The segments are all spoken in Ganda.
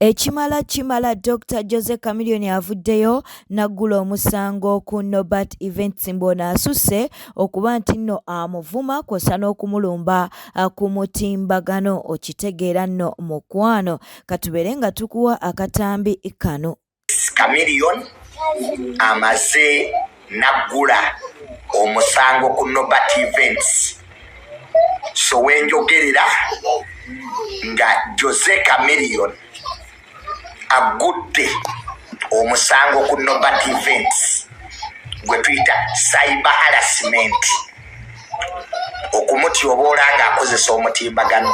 Chimala Dr. Jose Chameleone avuddeyo naggula omusango ku Norbert Events mbona asuse okuba nti nno amuvuma kwosa n'okumulumba ku mutimbagano okitegeera nno mukwano katubere nga tukuwa akatambi kano. Chameleone amaze naggula omusango ku Norbert Events so wenjogerera nga Jose Chameleone agudde omusango ku Norbert Events gwe tuyita cyber harassment okumutyoboola nga akozesa omutimbagano.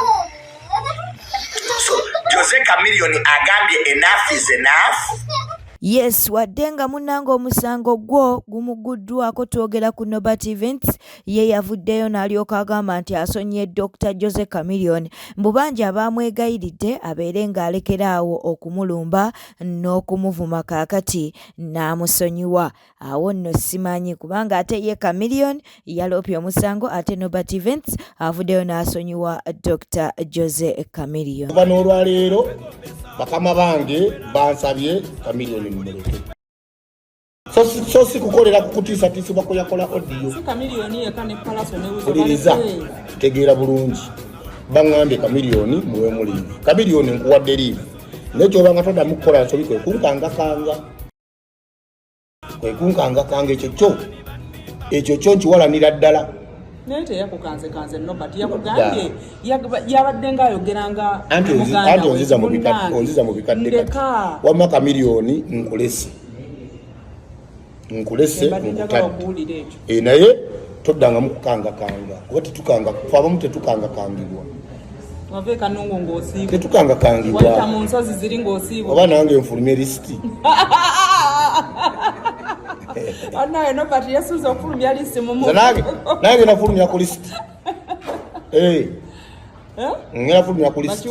So Jose Chameleone agambye enough is enough. Yes, wadde nga munnange omusango gwo gumuguddwako twogera ku Norbert Events ye yavuddeyo n'alyoka agamba nti asonye Dr. Jose Chameleone mbubanja abamwegayiridde abeere ng'alekeraawo okumulumba n'okumuvuma kaakati n'amusonyiwa. Awo nno simanyi kubanga ate ye Chameleone yaloopye omusango ate Norbert Events avuddeyo n'asonyiwa Dr. Jose Chameleone. Bano olwaleero bakama bange bansabye Chameleone nimuleke. So si kukolera kukutiisatiisibwa kwe yakola audio. Chameleone yekane palaso ne uzibaliza tegeera bulungi. Bangambye Chameleone muwe mulivu. Chameleone nkuwadde livu. Nekyo obanga toddamu kukola nsobi kwe kunkangakanga. Kwe kunkangakanga ekyo kyo nkiwalanira ddala. Nete yakukanze Norbert yakugambye yabadde nga ayogeranga anti onziza mu bikadde wamma Chameleone nkulese naye toddanga mu kukangakanga kuba abamu tetukangakangibwa tetukangakangibwa oba nange nfulumye lisiti Ana Norbert yasuza okufulumya lisiti mu nange nafulumya ku lisiti ngafulumya ku lisiti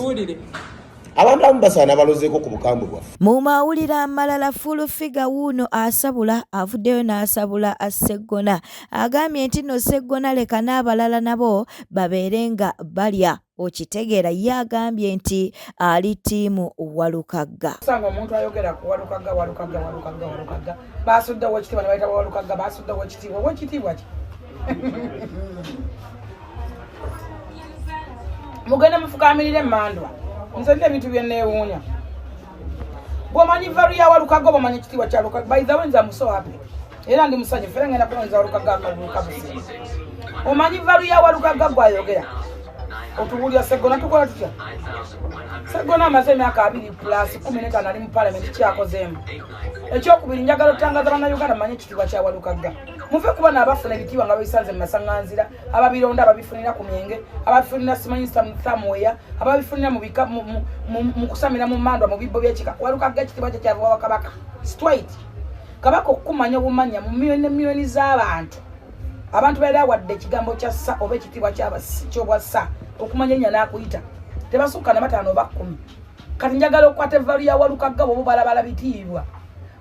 abantu abamu basaana balozeeko ku bukambwe bwaffe. Mu mawulire amalala full figure wuuno asabula avuddeyo n'asabula Sseggona agambye nti nno Sseggona leka n'abalala nabo babeere nga balya okitegeera ye agambye nti ali ttiimu Walukagga. Sanga omuntu ayogera ku Walukagga basuddewo ekitiibwa ne bayita Walukagga basuddewo ekitiibwa ki mugenda mufukamirire emmandwa nze nti ebintu byenneewuunya bw'omanyi valu ya Walukagga bw'omanyi ekitiibwa kya Walukagga by the way nze amuso happy era ndi musanyufu era ngenda kulonza Walukagga akabuuka busi omanyi valu ya Walukagga gwayogera otuwulira Sseggona tukola tutya Sseggona amaze emyaka 2+15 ali mu parliament kyakozeemu ekyokubiri njagala otangaza bannayuganda manye ekitiibwa kya Walukagga muve kuba n'abafuna ebitiibwa nga babisanze mu masaŋŋanzira ababironda ababifunira ku myenge ababifunira simanyi Samuweya ababifunira mu kusamira mu mandwa mu bibbo by'ekika Walukagga ekitiibwa kye kyava wa Kabaka straight Kabaka okumanya obumanya mu miliyoni z'abantu abantu baera wadde ekigambo kya ssa oba ekitiibwa ky'obwa ssa okumanya ennya n'akuyita tebasukka na 5 oba 10 kati njagala okukwata evalu ya Walukagga bwe balabala bitiibwa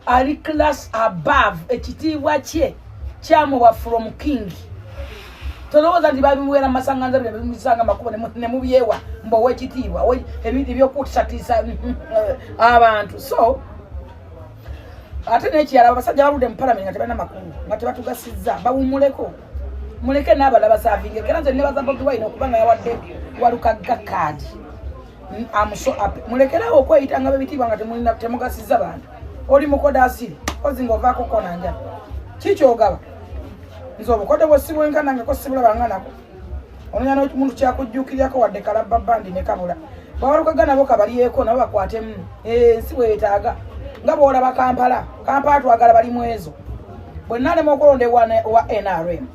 ali class above ekitiibwa kye kyamuwa from king tolowooza nti babimuweera mu masaŋŋanza bimusanga makubo ne mubyewa mbowa ekitiibwa ebintu ebyokutiisatiisa abantu so ate n'ekirala abasajja baludde mu palamenti nga tebalina makulu nga tebatugasizza bawummuleko muleke n'abala basaavinge era nze nebaza Bobi Wine okuba nga yawadde Walukagga kaadi mulekerawo okweyita nga bebitiibwa nga temugasizza bantu oli mukoda asiri ozi ng'ovaako kona njala kikyogaba nze obukode bwe sibwenkanangako sibulabanga nako ononya n'omuntu kyakujjuukiryako wadde kalabba bandi ne kabula Walukagga nabo kabaliyeko nabo bakwatemu ensi bwetaaga nga bwolaba Kampala twagala balimu ezo bwe nnaalema okulondebwa wa NRM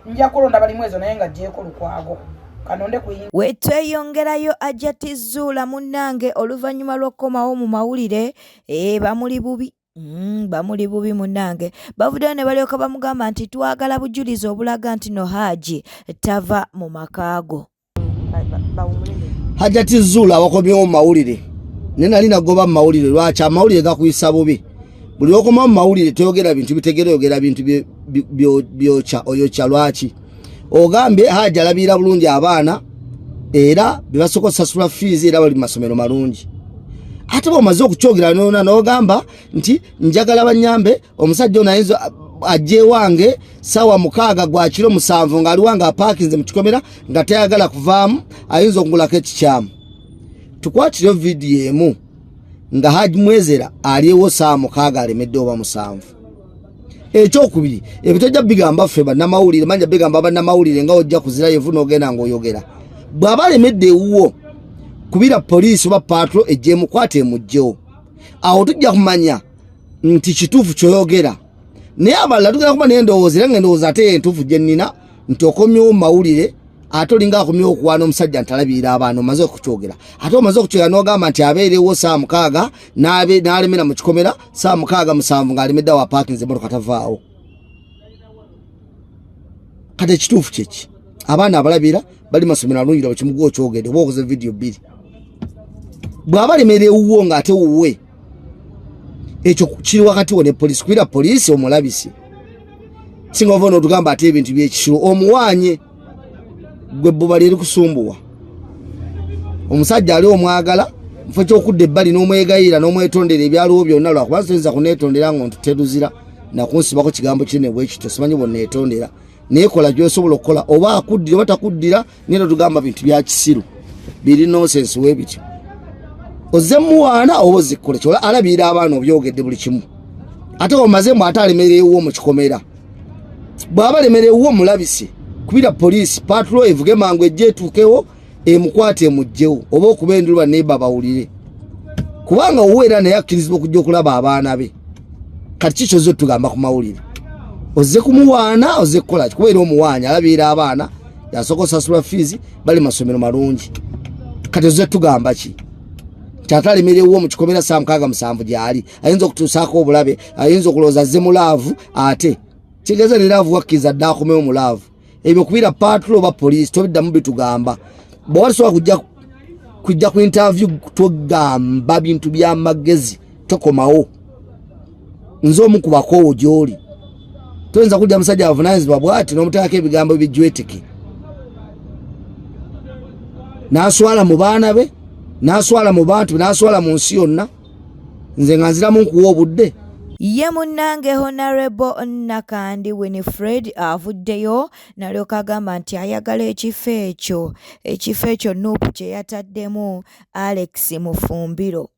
nja kulonda balimu ezo naye nga gyeko lukwago kanonde kuyinga wetweyongerayo Ajati Zuula munnange oluvannyuma lw'okkomawo mu mawulire bamuli bubi munnange bavuddeyo ne balyoka bamugamba nti twagala bujulizi obulaga nti no Haji tava mu makaago. Ajati Zuula wakomyewo mu mawulire nena lina goba mu mawulire lwaki amawulire gakuyisa bubi buli okoma mu mawulire toyogera bintu bitegere yogera bintu byokya oyokya lwaki ogambye Haji alabira bulungi abaana era bibasoko sasula fees era bali masomero malungi ate bamaze okukyogera n'ogamba nti njagala banyambe omusajja ono ayinza ajje wange sawa 6 gwa kiro 7 ng'ali wange apaakinze mu kikomera nga tayagala kuvaamu ayinza okungulako ekikyamu. Tukwatire vidiyo emu nga Haji Mwezera aliwo saa 6 alemedde oba 7. Ekyokubiri ebitojja bigamba ffe bannamawulire manja bigamba bannamawulire nga ojja kuzira yevu n'ogenda ng'oyogera bw'aba alemedde ewuwo kubira poliisi oba patro ejje mukwate emugjewo awo tujja kumanya nti kituufu kyoyogera naye abalala tugenda kuba n'endowooza era ng'endowooza ate entuufu gye nnina nti okomyewo mawulire ate olinga akomyewo okuwaana omusajja ntalabirira abaana omaze okukyogera ate omaze okukyogera n'ogamba nti abeerewo saa 6 n'alemera mu kikomera saa 6 7 ng'alemedde awo apaakinze emmotoka tavaawo. Kati ekituufu kyeki abaana abalabira bali masomero alungi lwa kimugo okyogedde oba okoze vidiyo 2 bw'aba alemera ewuwo ng'ate wuwe ekyo kiri wakati wo ne poliisi kubira poliisi omulabisi singa ova n'otugamba ate ebintu by'ekisiro omuwaanye gwe bbuba lyeri kusumbuwa omusajja ali omwagala mufo kyokudda ebbali n'omwegayira n'omwetondera ebyaliwo byonna lwakuba soyinza kuneetondera nga ontuteruzira nakunsibako kigambo kinene bwekityo simanyi bonneetondera naye kola gy'osobola okukola oba akuddira oba takuddira naye tugamba bintu bya kisiru biri nonsense w'ebityo ozze muwaana oba ozikkole kyola alabirira abaana obyogedde buli kimu ate omazemu ate alemereewo mu kikomera bw'aba alemereewo mulabise kubira poliisi patro evuge mangu ejje etuukewo emukwate emugjewo oba okuba enduluba neba bawulire kubanga wowe era naye akkirizibwa okujja okulaba abaana be kati kikyo ozze tugamba ku mawulire ozze kumuwaana ozze kukola kuba era omuwaanya alabirira abaana yasooka osasula fiizi bali masomero malungi kati ozze tugamba ki kyatalemerewo mu kikomera saa 6 7 gyali ayinza okutuusaako obulabe ayinza okulowooza azze mu laavu ate kigeza ne laavu wakkiriza dda akomewo mu laavu ebyo kubira patro oba poliisi tobiddamu bitugamba bw'oba tosobola kujja ku interview togamba bintu by'amagezi tokomawo nze omu ku bakoowo gy'oli toyinza kudya musajja avunaanyizibwa bw'ati n'omuteekako ebigambo bijweteke n'aswala mu baana be n'aswala mu bantu n'aswala mu nsi yonna nze nga nziramu nkuwa obudde. Ye munnange Honorable Nakandi Winifred avuddeyo n'alyoka agamba nti ayagala ekifo ekyo Nuupu kye yataddemu Alex Mufumbiro.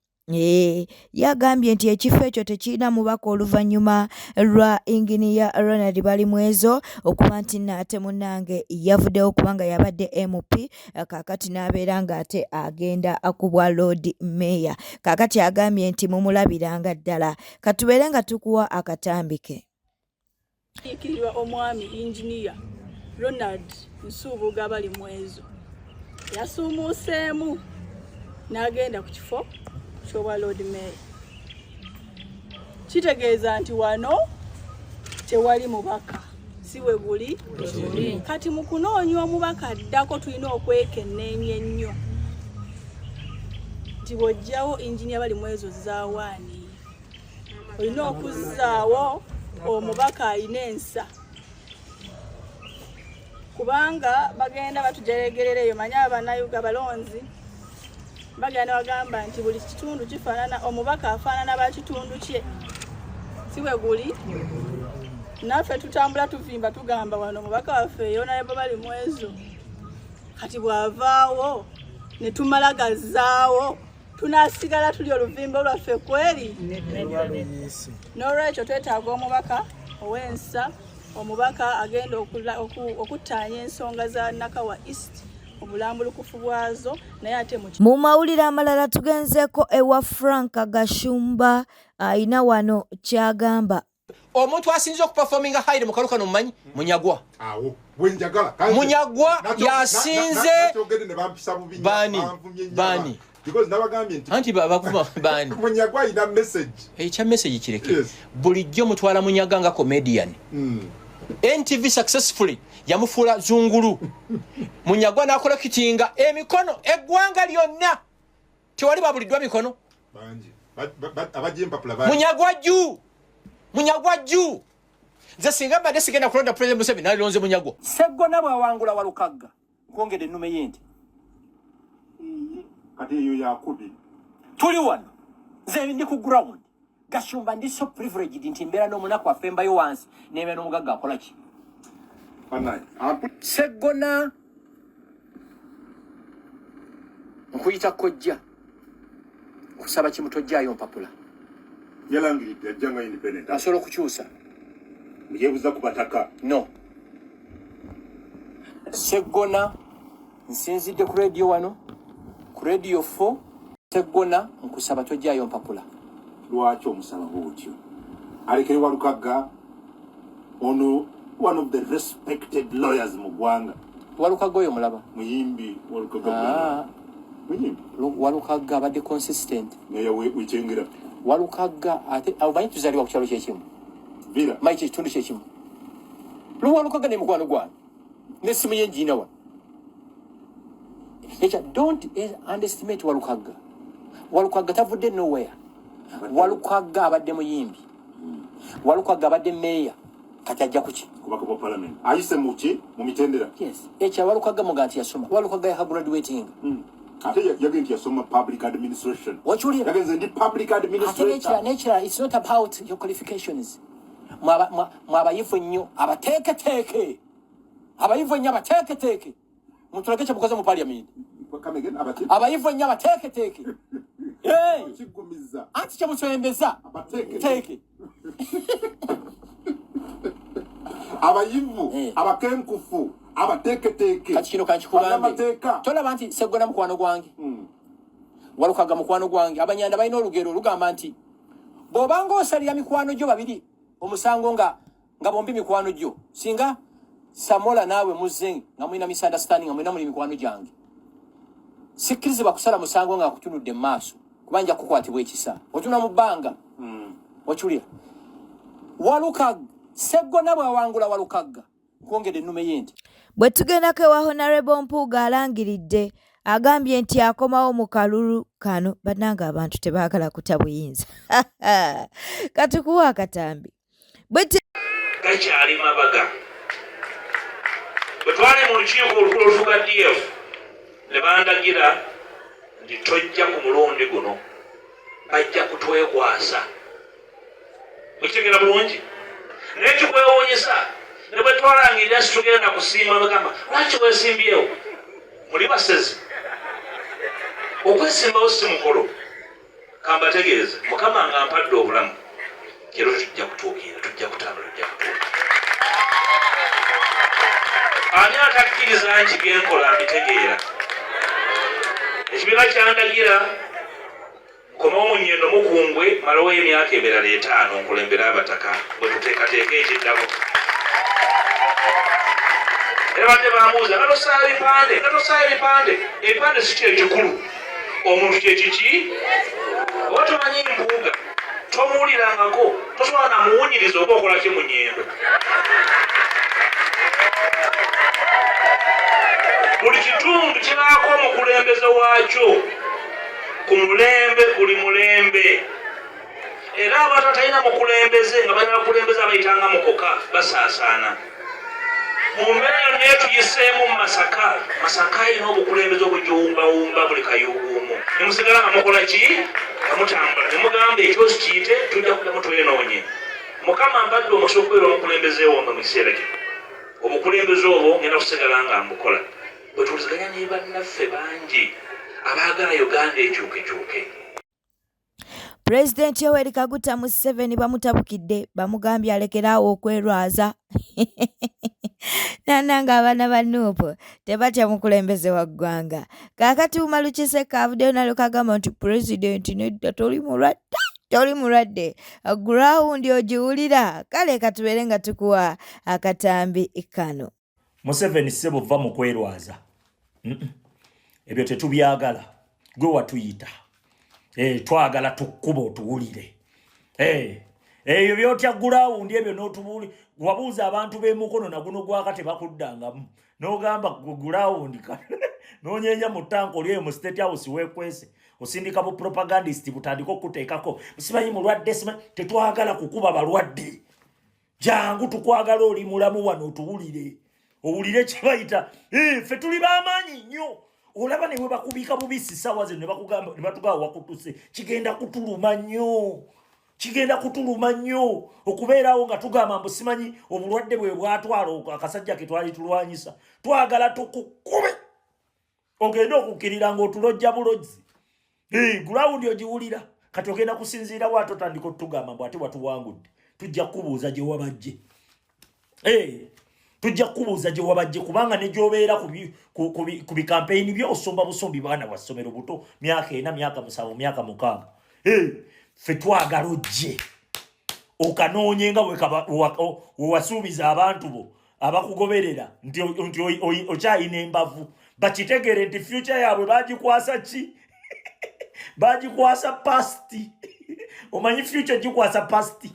Yagambye nti ekifo ekyo tekirina mubaka oluvannyuma lwa Inginiya Ronald Balimwezo okuba nti naate munnange yavuddewo kubanga yabadde MP kakati n'abeera ng'ate agenda akubwa Lord Mayor. Kakati agambye nti mumulabiranga ddala katubeere nga tukuwa akatambike. Ikirirwa omwami Inginiya Ronald Nsubuga Balimwezo yasumuuseemu n'agenda ku kifo ky'obwa Lord Mayor. Kitegeeza nti wano tewali mubaka si we guli kati mu kunoonya omubaka addako tulina okwekenneenya ennyo nti bw'ojjawo Inginiya Balimwezo zaawaani olina okuzzaawo omubaka alina ensa kubanga bagenda batujeregerera eyo manyi abannayuga balonzi bagenda bagamba nti buli kitundu kifaanana omubaka afaanana bakitundu kye si we guli naffe tutambula tuvimba tugamba wano omubaka waffe Honorable Balimwezo kati bw'avaawo ne tumala gazzaawo tunasigala tuli oluvimba lwaffe kweri n'olwekyo twetaaga omubaka ow'ensa omubaka agenda okuttaanya ensonga za Nakawa East obulambulukufu bwazo naye ate mu mawulire amalala tugenzeeko ewa Frank Gashumba ayina wano kyagamba. Omuntu asinze okuperforminga haire mu kalukano mumanyi Munyagwa. Awo bwenjagala Munyagwa yasinze bani because nabagambye nti anti bakuma bani Munyagwa ina message ekya message kireke bulijjo mutwala Munyaga nga comedian NTV successfully yamufula zungulu Munyagwa nakola kitinga emikono eggwanga lyonna tiwali babulidwa mikono banji abajimpa pula banji Munyagwa juu nze singa mbadde sigenda kulonda President Museveni nalonze Munyagwa seggona bwawangula Walukagga nkwongedde ennume yenti kati eyo yakubi tuli wano nze ndi ku ground Gashumba ndi so privileged nti mbeera n'omunaku afembayo wansi n'ebeera n'omugagga akola ki Segona nkuyita kojja kusaba kimutojjaayo mpapula yalangiridde ajjanga independent asobola okukyusa yebuza ku bataka no Segona nsinzidde ku radio wano ku radio 4 Segona nkusaba tojjaayo mpapula lwaki omusaba bwotyo alekere Walukagga ono one of the respected lawyers mu ggwanga Walukagga oyo mulaba muyimbi Walukagga muyimbi Walukagga abadde consistent naye wechengera Walukagga ate abamanyi tuzaalibwa ku kyalo kyekimu vira maiki kitundu kyekimu Walukagga ne mukwano gwange n'essimu y'enjiina wa don't underestimate Walukagga tavudde nowhere Walukagga abadde muyimbi Walukagga abadde meya kati ajja kuki kubaka kwa parliament ayise muki mu mitendera yes ekya Walukagga muganti yasoma Walukagga ya graduating ate yagenti yasoma public administration wachuli yagenze ndi public administration nature it's not about your qualifications mwabayifu nnyo abateeketeke mutulage kyemukoze mu parliament abayifu nnyo abateeketeke kigumiza anti kyemusembeza teeke abayivu abakenkufu abateeketeke kati kino kankikugambe tolaba nti Segona mukwano gwange Walukagga mukwano gwange abanyanda balina olugero olugamba nti bw'obanga osalira mikwano gyo babiri omusango nga bombi mikwano gyo singa Samola naawe muzze nga mulina misunderstanding nga mulina muli mikwano gyange sikkirizibwa kusala musango nga akutunudde mu maaso kubanja kukwatibwa ekisa otuna mu bbanga okiwulira Walukagga Segona bw'awangula Walukagga nkwongedde ennume ye nti bwe tugendako ewa Honorable Mpuuga alangiridde agambye nti akomawo mu kalulu kano bannanga abantu tebaagala kuta buyinza katukuwa akatambi gakyali mabaga bwe twali mu lukiiko olukulu olufuga DF ne bandagira nti tojja ku mulundi guno bajja kutwekwasa mukitegera bulungi naye kikwewuunyisa ne bwe twalangirira situgenda kusiima bagamba lwaki weesimbyewo muli basezi okwesimbawo si mukolo kambategeeze mukama nga mpadde obulamu kero tujja kutuukira tujja kutambula tujja kutuuka ani atakkiriza nti byenkola mbitegeera ekibiina kyandagira nkomawo mu nnyendo mukungwe malawo emyaka emirala 5 nkulembera abataka bwe tuteekateeka ekiddako era badde bambuuza nga tosaayo ebipande si kyo ekikulu omuntu kyekiki oba tomanyi Mpuuga tomuwulirangako tosobola namuwunyiriza oba okolaki mu nnyendo buli kitundu kibaako omukulembeze waakyo ku mulembe buli mulembe era abantu atalina mukulembeze nga balina bakulembeze abayitanga mukoka basaasaana mu mbeera naye tuyiseemu mu masaka alina obukulembeze obugiwumbawumba buli kayuguumu nemusigala nga mukola ki nga mutambula nemugamba ekyosi kiyite tujja kuddamu twenoonye mukama mpadde omusa okubeera omukulembeze wombe mu kiseera kino obukulembeze obwo ngenda kusigala nga mbukola bwe tuwuliziganya ne bannaffe bangi abaagala Uganda ekyukekyuke Pulezidenti Yoweri Kaguta Museveni bamutabukidde bamugambye alekeraawo okwerwaza nananga abaana ba Nuupu tebatya mukulembeze wa ggwanga kaakati Umalukiseka avuddeyo nalukagamba nti pulezidenti nedda toli mulwadde gurawundi ogiwulira kale katubeere nga tukuwa akatambi kano Museveni ssebo va mu kwerwaza ebyo tetubyagala gwe watuyita twagala tukkuba otuwulire ebyo byotya gurawundi ebyo n'otubuuli wabuuza abantu b'emukono naguno gwaka tebakuddangamu n'ogamba gurawundi n'onyenya mu tanka oli eyo mu State House weekwese osindika bu propagandist butandika okuteekako simanyi mulwadde simanyi tetwagala kukuba balwadde jangu tukwagala oli mulamu wano otuwulire owulire kye bayita ffe tuli b'amaanyi nnyo olaba ne bwe bakubika bubisi ssaawa zino ne bakugamba ne batugamba wakutuse kigenda kutuluma nnyo okubeerawo nga tugamba mbu simanyi obulwadde bwe bwatwala akasajja ke twali tulwanyisa twagala tukukube ogenda okukkirira ng'otulojja bulojzi gulawundi ogiwulira kati ogenda kusinziira bw'ate otandika otugamba mbu ate watuwangudde tujja kubuuza gye wabajje tujja kubuuza gye wabajje kubanga ne gy'obeera ku bikampeyini byo osomba busombi baana bwa ssomero buto myaka 4 myaka 7 myaka 6 ffe twagala ojje okanoonye nga wewasuubiza abantu bo abakugoberera nti okyayina embavu bakitegere nti future yaabwe bagikwasa ki bagikwasa pasti omanyi future gikwasa pasti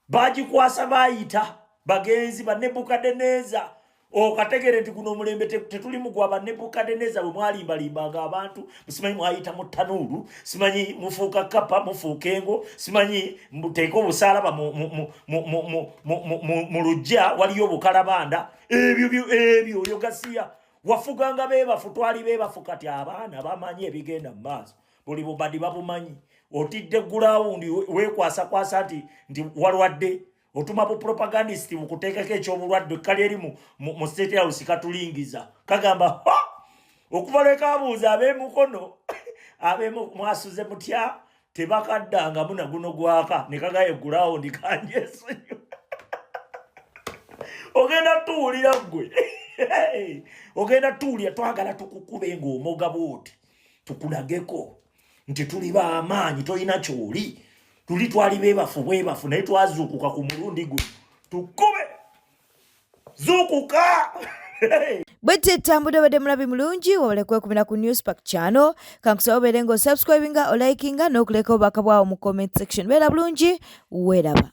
bagikwasa bayita bagenzi ba Nebukadneza okategere nti guno omulembe tetuli mugwa ba Nebukadneza bwe mwalimbalimbanga abantu simanyi mwayita mu tanuulu simanyi mufuuka kapa mufuuka engo simanyi muteeka obusalaba mu lujja waliyo obukalabanda ebyo oyo gasiya wafuganga beebafu twali beebafu kati abaana bamanyi ebigenda mu maaso buli bubadi babumanyi otidde gulawundi weekwasakwasa nti walwadde otuma bu propagandist bukuteekako ekyobulwadde kali eri mu state house katulingiza kagamba okuva lwe kabuuza ab'emukono ab'emu mwasuze mutya tebakaddangamu na guno gwaka ne kagaye gulawundi kanjesonyo ogenda tuwulira gwe ogenda tuwulira twagala tukukube ng'omoga bwoti tukulageko nti tuli b'amaanyi tolina kyoli tuli twali bwebafu naye twazuukuka ku mulundi guno tukube zuukuka bwete tambudde obadde mulabi mulungi wabale kwekumira ku Newspark channel kankusaba obeere ng'osubscribinga olikinga n'okuleka obubaka bwawo mu comment section beera bulungi weeraba